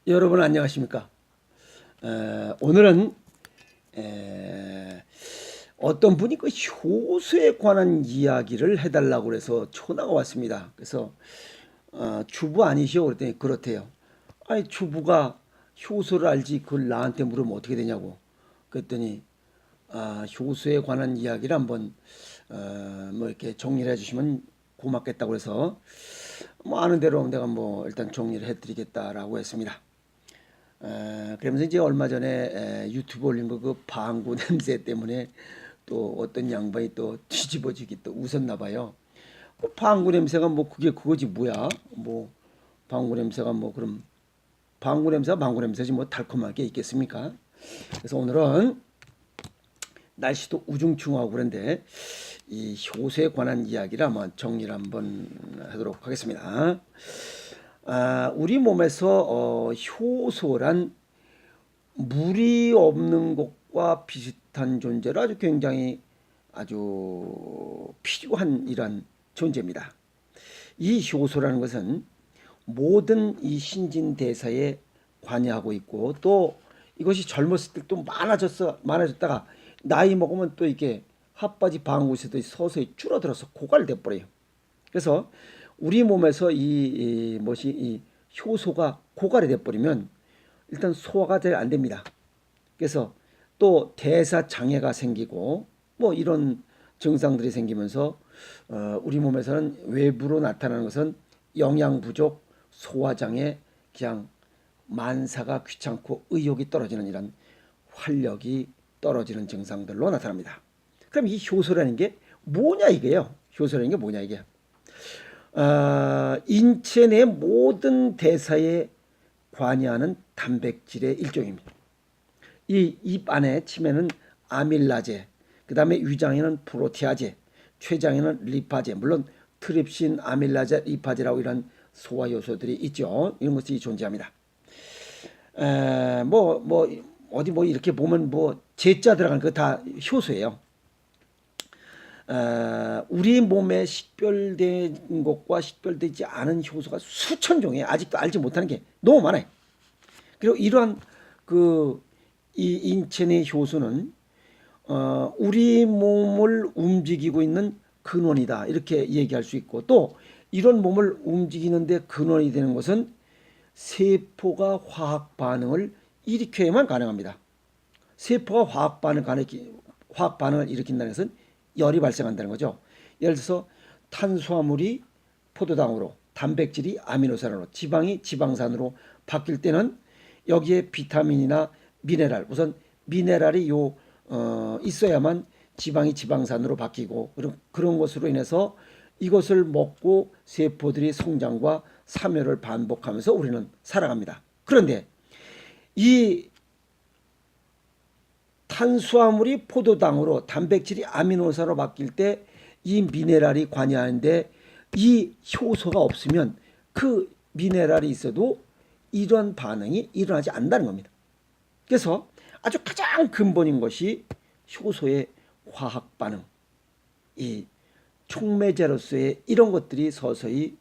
여러분 안녕하십니까? 오늘은 어떤 분이 그 효소에 관한 이야기를 해달라고 그래서 전화가 왔습니다. 그래서 주부 아니시오? 그랬더니 그렇대요. 아니 주부가 효소를 알지 그걸 나한테 물으면 어떻게 되냐고. 그랬더니 효소에 관한 이야기를 한번 뭐 이렇게 정리를 해주시면 고맙겠다고 해서 뭐 아는 대로 내가 뭐 일단 정리를 해드리겠다라고 했습니다. 그러면서 이제 얼마 전에 유튜브 올린 거 그 방구 냄새 때문에 또 어떤 양반이 또 뒤집어지기 또 웃었나 봐요. 그 방구 냄새가 뭐 그게 그거지 뭐야? 뭐 방구 냄새가 뭐 그럼 방구 냄새가 방구 냄새지 뭐 달콤하게 있겠습니까? 그래서 오늘은 날씨도 우중충하고 그런데 이 효소에 관한 이야기를 한번 정리를 한번 하도록 하겠습니다. 우리 몸에서 효소란 물이 없는 것과 비슷한 존재로 아주 굉장히 아주 필요한 이런 존재입니다. 이 효소라는 것은 모든 이 신진대사에 관여하고 있고 또 이것이 젊었을 때 또 많아졌다가 나이 먹으면 또 이게 핫바지 방구에서도 서서히 줄어들어서 고갈돼 버려요. 그래서 우리 몸에서 이 효소가 고갈이 돼 버리면 일단 소화가 잘 안 됩니다. 그래서 또 대사 장애가 생기고 뭐 이런 증상들이 생기면서 우리 몸에서는 외부로 나타나는 것은 영양 부족, 소화 장애, 그냥 만사가 귀찮고 의욕이 떨어지는 이런 활력이 떨어지는 증상들로 나타납니다. 그럼 이 효소라는 게 뭐냐 이게요? 효소라는 게 뭐냐 이게? 인체 내 모든 대사에 관여하는 단백질의 일종입니다. 이 입 안에 치면은 아밀라제, 그 다음에 위장에는 프로티아제, 췌장에는 리파제, 물론 트립신, 아밀라제, 리파제라고 이런 소화 요소들이 있죠. 이런 것이 존재합니다. 어디 뭐 이렇게 보면 뭐 제자 들어가는 거 다 효소예요. 우리 몸에 식별된 것과 식별되지 않은 효소가 수천 종에 아직도 알지 못하는 게 너무 많아요. 그리고 이러한 그 이 인체 내 효소는 우리 몸을 움직이고 있는 근원이다 이렇게 얘기할 수 있고 또 이런 몸을 움직이는데 근원이 되는 것은 세포가 화학 반응을 일으켜야만 가능합니다. 세포가 화학 반응을 일으킨다는 것은 열이 발생한다는 거죠. 예를 들어서 탄수화물이 포도당으로, 단백질이 아미노산으로, 지방이 지방산으로 바뀔 때는 여기에 비타민이나 미네랄, 우선 미네랄이 있어야만 지방이 지방산으로 바뀌고 그런 것으로 인해서 이것을 먹고 세포들이 성장과 사멸을 반복하면서 우리는 살아갑니다. 그런데 이 탄수화물이 포도당으로 단백질이 아미노산으로 바뀔 때 이 미네랄이 관여하는데 이 효소가 없으면 그 미네랄이 있어도 이런 반응이 일어나지 않는다는 겁니다. 그래서 아주 가장 근본인 것이 효소의 화학 반응, 이 촉매제로서의 이런 것들이 서서히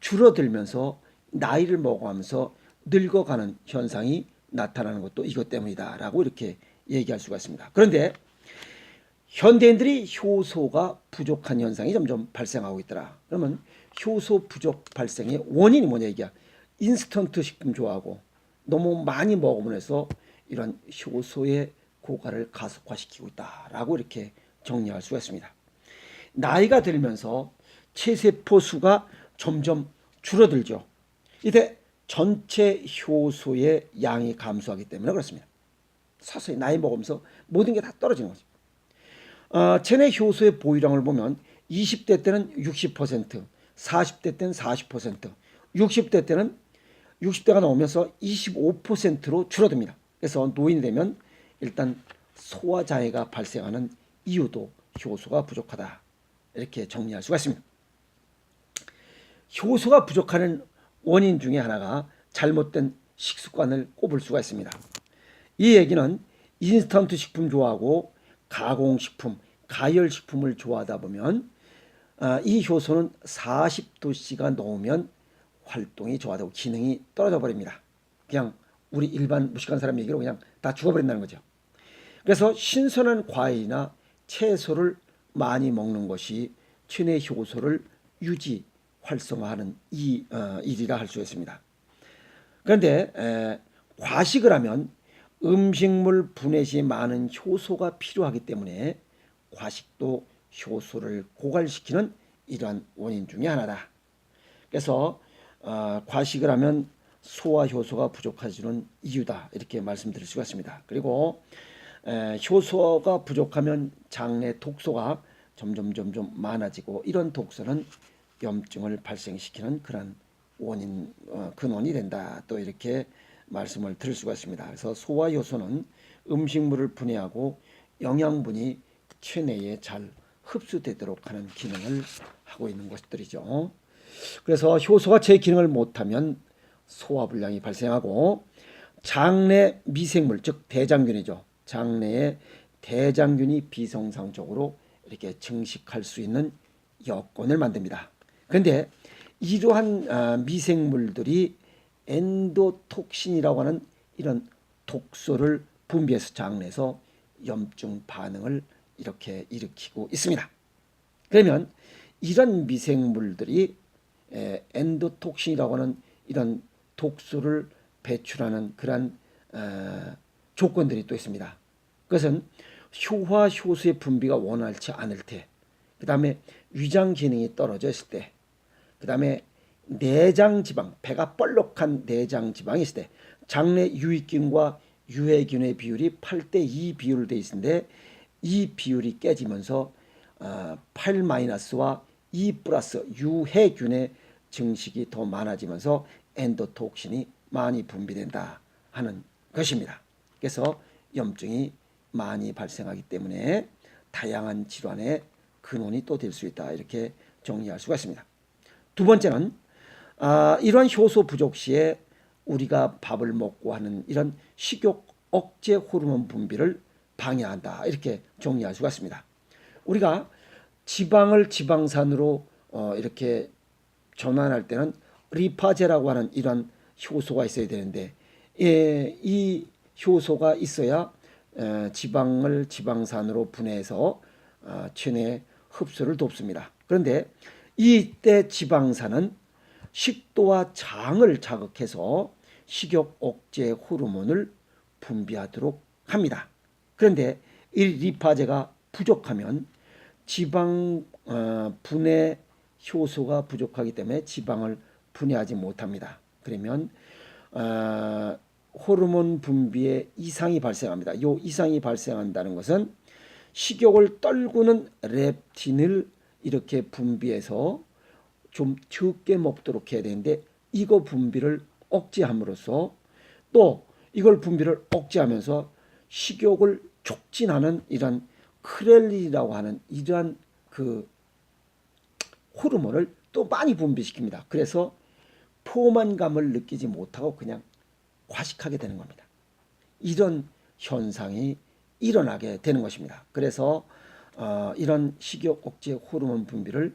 줄어들면서 나이를 먹어가면서 늙어가는 현상이 나타나는 것도 이것 때문이다라고 이렇게 얘기할 수가 있습니다. 그런데 현대인들이 효소가 부족한 현상이 점점 발생하고 있더라. 그러면 효소 부족 발생의 원인이 뭐냐 이게 인스턴트 식품 좋아하고 너무 많이 먹으면서 이런 효소의 고갈을 가속화시키고 있다라고 이렇게 정리할 수가 있습니다. 나이가 들면서 체세포 수가 점점 줄어들죠. 이때 전체 효소의 양이 감소하기 때문에 그렇습니다. 서서히 나이 먹으면서 모든 게 다 떨어지는 거죠. 체내 효소의 보유량을 보면 20대 때는 60%, 40대 때는 40%, 60대 때는 60대가 넘으면서 25%로 줄어듭니다. 그래서 노인이 되면 일단 소화장애가 발생하는 이유도 효소가 부족하다. 이렇게 정리할 수가 있습니다. 효소가 부족하는 원인 중에 하나가 잘못된 식습관을 꼽을 수가 있습니다. 이 얘기는 인스턴트 식품 좋아하고 가공식품, 가열식품을 좋아하다 보면 이 효소는 40도씨가 넘으면 활동이 저하되고 기능이 떨어져 버립니다. 그냥 우리 일반 무식한 사람 얘기로 그냥 다 죽어버린다는 거죠. 그래서 신선한 과일이나 채소를 많이 먹는 것이 체내 효소를 유지 활성화하는 일이라 할 수 있습니다. 그런데 과식을 하면 음식물 분해 시 많은 효소가 필요하기 때문에 과식도 효소를 고갈시키는 이러한 원인 중에 하나다. 그래서 과식을 하면 소화 효소가 부족해지는 이유다, 이렇게 말씀드릴 수가 있습니다. 그리고 효소가 부족하면 장내 독소가 점점 많아지고, 이런 독소는 염증을 발생시키는 그런 원인 근원이 된다, 또 이렇게 말씀을 드릴 수가 있습니다. 그래서 소화 효소는 음식물을 분해하고 영양분이 체내에 잘 흡수되도록 하는 기능을 하고 있는 것들이죠. 그래서 효소가 제 기능을 못하면 소화불량이 발생하고, 장내 미생물, 즉 대장균이죠. 장내에 대장균이 비정상적으로 이렇게 증식할 수 있는 여건을 만듭니다. 그런데 이러한 미생물들이 엔도톡신이라고 하는 이런 독소를 분비해서 장내에서 염증 반응을 이렇게 일으키고 있습니다. 그러면 이런 미생물들이 엔도톡신이라고 하는 이런 독소를 배출하는 그런 조건들이 또 있습니다. 그것은 소화 효소의 분비가 원활치 않을 때, 그 다음에 위장 기능이 떨어져 있을 때, 그 다음에 내장 지방, 배가 볼록한 내장 지방이 있을 때, 장내 유익균과 유해균의 비율이 8대2 비율로 되어 있는데, 이 비율이 깨지면서 8-와 2 플러스 유해균의 증식이 더 많아지면서 엔도톡신이 많이 분비된다 하는 것입니다. 그래서 염증이 많이 발생하기 때문에 다양한 질환의 근원이 또 될 수 있다, 이렇게 정리할 수가 있습니다. 두 번째는 이러한 효소 부족 시에 우리가 밥을 먹고 하는 이런 식욕 억제 호르몬 분비를 방해한다, 이렇게 정리할 수가 있습니다. 우리가 지방을 지방산으로 이렇게 전환할 때는 리파제라고 하는 이런 효소가 있어야 되는데, 이 효소가 있어야 지방을 지방산으로 분해해서 체내 흡수를 돕습니다. 그런데 이때 지방산은 식도와 장을 자극해서 식욕 억제 호르몬을 분비하도록 합니다. 그런데 이 리파제가 부족하면 지방 분해 효소가 부족하기 때문에 지방을 분해하지 못합니다. 그러면 호르몬 분비에 이상이 발생합니다. 이 이상이 발생한다는 것은 식욕을 떨구는 렙틴을 이렇게 분비해서 좀 적게 먹도록 해야 되는데, 이거 분비를 억제함으로써 또 이걸 분비를 억제하면서 식욕을 촉진하는 이런 크렐린이라고 하는 이러한 그 호르몬을 또 많이 분비시킵니다. 그래서 포만감을 느끼지 못하고 그냥 과식하게 되는 겁니다. 이런 현상이 일어나게 되는 것입니다. 그래서 이런 식욕 억제 호르몬 분비를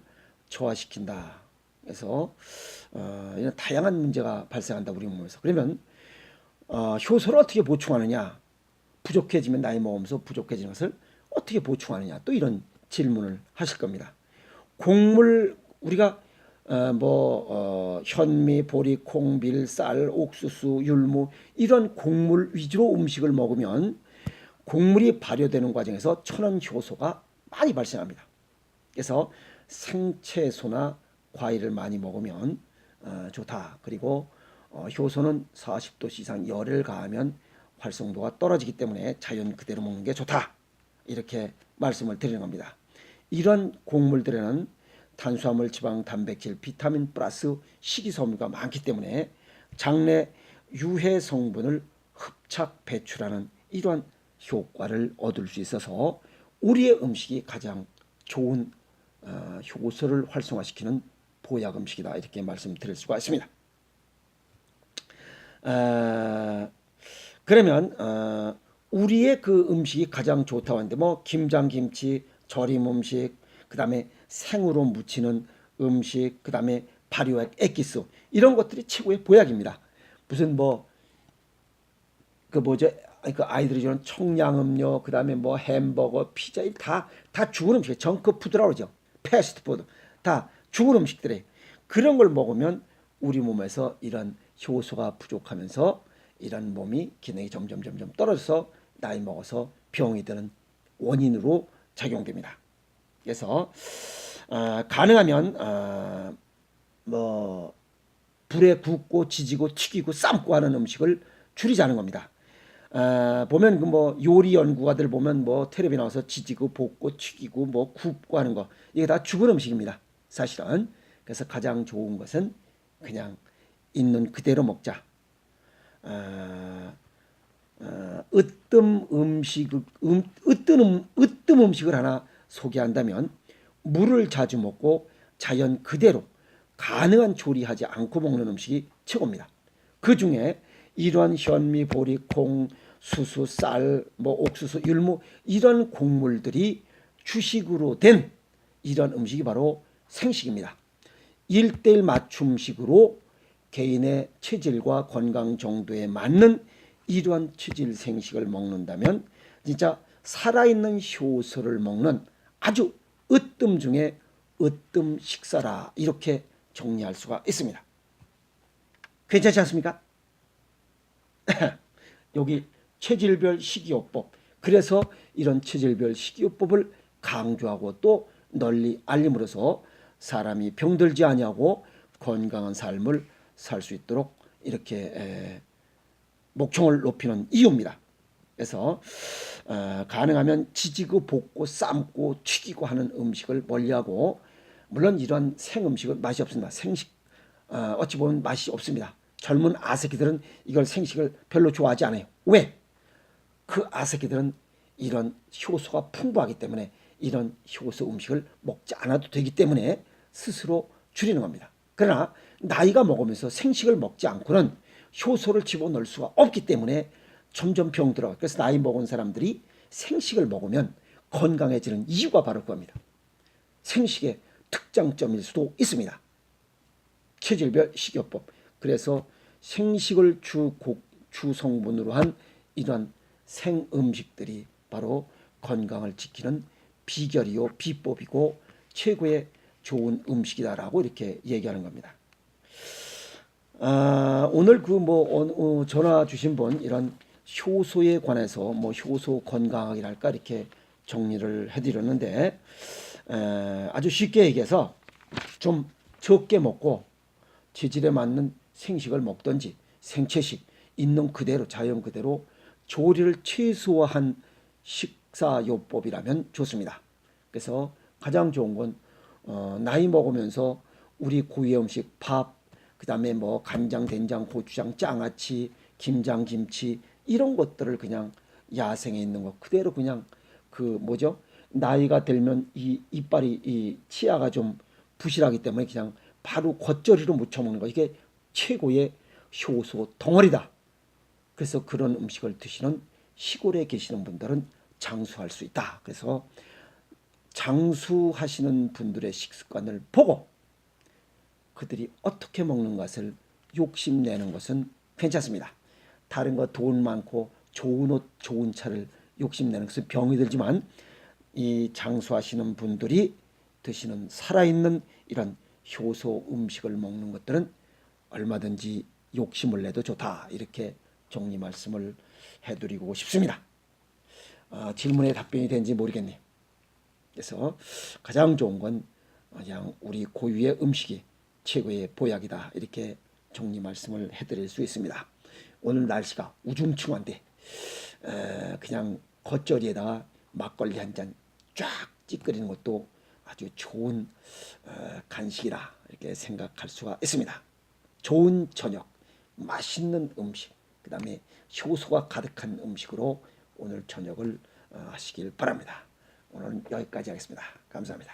저하시킨다. 그래서 이런 다양한 문제가 발생한다, 우리 몸에서. 그러면 효소를 어떻게 보충하느냐? 부족해지면 나이 먹으면서 부족해지는 것을 어떻게 보충하느냐? 또 이런 질문을 하실 겁니다. 곡물, 우리가 현미, 보리, 콩, 밀, 쌀, 옥수수, 율무, 이런 곡물 위주로 음식을 먹으면 곡물이 발효되는 과정에서 천연 효소가 많이 발생합니다. 그래서 생채소나 과일을 많이 먹으면 좋다. 그리고 효소는 40도 이상 열을 가하면 활성도가 떨어지기 때문에 자연 그대로 먹는 게 좋다, 이렇게 말씀을 드리는 겁니다. 이런 곡물들에는 탄수화물, 지방, 단백질, 비타민 플러스 식이섬유가 많기 때문에 장내 유해 성분을 흡착 배출하는 이러한 효과를 얻을 수 있어서 우리의 음식이 가장 좋은 효소를 활성화시키는 보약 음식이다, 이렇게 말씀드릴 수가 있습니다. 그러면 우리의 그 음식이 가장 좋다고 하는데, 김장김치, 절임 음식, 그 다음에 생으로 무치는 음식, 그 다음에 발효액, 액기스, 이런 것들이 최고의 보약입니다. 무슨 그 뭐죠? 그 아이들이 좋아하는 청량음료, 그다음에 뭐 햄버거, 피자 다 죽은 음식, 정크푸드라고 그러죠. 패스트푸드 다 죽은 음식들이 그런 걸 먹으면 우리 몸에서 이런 효소가 부족하면서 이런 몸이 기능이 점점 떨어져서 나이 먹어서 병이 드는 원인으로 작용됩니다. 그래서 가능하면 뭐 불에 굽고 지지고 튀기고 삶고 하는 음식을 줄이자는 겁니다. 보면 그 뭐 요리 연구가들 보면 뭐 텔레비 나와서 지지고 볶고 튀기고 뭐 굽고 하는 거 이게 다 죽은 음식입니다. 사실은. 그래서 가장 좋은 것은 그냥 있는 그대로 먹자. 어, 으뜸 음식을 하나 소개한다면 물을 자주 먹고 자연 그대로 가능한 조리하지 않고 먹는 음식이 최고입니다. 그 중에 이러한 현미, 보리, 콩, 수수, 쌀, 뭐 옥수수, 율무 이런 곡물들이 주식으로 된 이런 음식이 바로 생식입니다. 1:1 맞춤식으로 개인의 체질과 건강 정도에 맞는 이러한 체질 생식을 먹는다면 진짜 살아있는 효소를 먹는 아주 으뜸 중에 으뜸 식사라 이렇게 정리할 수가 있습니다. 괜찮지 않습니까? 여기 체질별 식이요법. 그래서 이런 체질별 식이요법을 강조하고 또 널리 알림으로써 사람이 병들지 아니하고 건강한 삶을 살 수 있도록 이렇게 목청을 높이는 이유입니다. 그래서 가능하면 지지고 볶고 삶고 튀기고 하는 음식을 멀리하고 물론 이런 생음식은 맛이 없습니다. 생식 어찌 보면 맛이 없습니다. 젊은 아새끼들은 이걸 생식을 별로 좋아하지 않아요. 왜? 그 아새끼들은 이런 효소가 풍부하기 때문에 이런 효소 음식을 먹지 않아도 되기 때문에 스스로 줄이는 겁니다. 그러나 나이가 먹으면서 생식을 먹지 않고는 효소를 집어넣을 수가 없기 때문에 점점 병들어. 그래서 나이 먹은 사람들이 생식을 먹으면 건강해지는 이유가 바로 그겁니다. 생식의 특장점일 수도 있습니다. 체질별 식이요법. 그래서 생식을 주 성분으로 한 이런 생음식들이 바로 건강을 지키는 비결이요 비법이고 최고의 좋은 음식이다라고 이렇게 얘기하는 겁니다. 오늘 그 뭐 전화 주신 분 이런 효소에 관해서 뭐 효소 건강학이랄까 이렇게 정리를 해드렸는데 아주 쉽게 얘기해서 좀 적게 먹고 체질에 맞는 생식을 먹든지 생채식 있는 그대로 자연 그대로 조리를 최소화한 식사요법이라면 좋습니다. 그래서 가장 좋은 건 나이 먹으면서 우리 고유의 음식 밥, 그다음에 뭐 간장, 된장, 고추장, 장아찌, 김장, 김치 이런 것들을 그냥 야생에 있는 거 그대로 그냥 그 뭐죠? 나이가 들면 이 이빨이 이 치아가 좀 부실하기 때문에 그냥 바로 겉절이로 무쳐 먹는 거 이게 최고의 효소 덩어리다. 그래서 그런 음식을 드시는 시골에 계시는 분들은 장수할 수 있다. 그래서 장수하시는 분들의 식습관을 보고 그들이 어떻게 먹는 것을 욕심내는 것은 괜찮습니다. 다른 거 돈 많고 좋은 옷, 좋은 차를 욕심내는 것은 병이 들지만 이 장수하시는 분들이 드시는 살아있는 이런 효소 음식을 먹는 것들은 얼마든지 욕심을 내도 좋다. 이렇게 정리 말씀을 해드리고 싶습니다. 질문에 답변이 된지 모르겠네요. 그래서 가장 좋은 건 그냥 우리 고유의 음식이 최고의 보약이다. 이렇게 정리 말씀을 해드릴 수 있습니다. 오늘 날씨가 우중충한데 그냥 겉절이에다가 막걸리 한 잔 쫙 찌끄리는 것도 아주 좋은 간식이라 이렇게 생각할 수가 있습니다. 좋은 저녁, 맛있는 음식, 그 다음에 효소가 가득한 음식으로 오늘 저녁을 하시길 바랍니다. 오늘은 여기까지 하겠습니다. 감사합니다.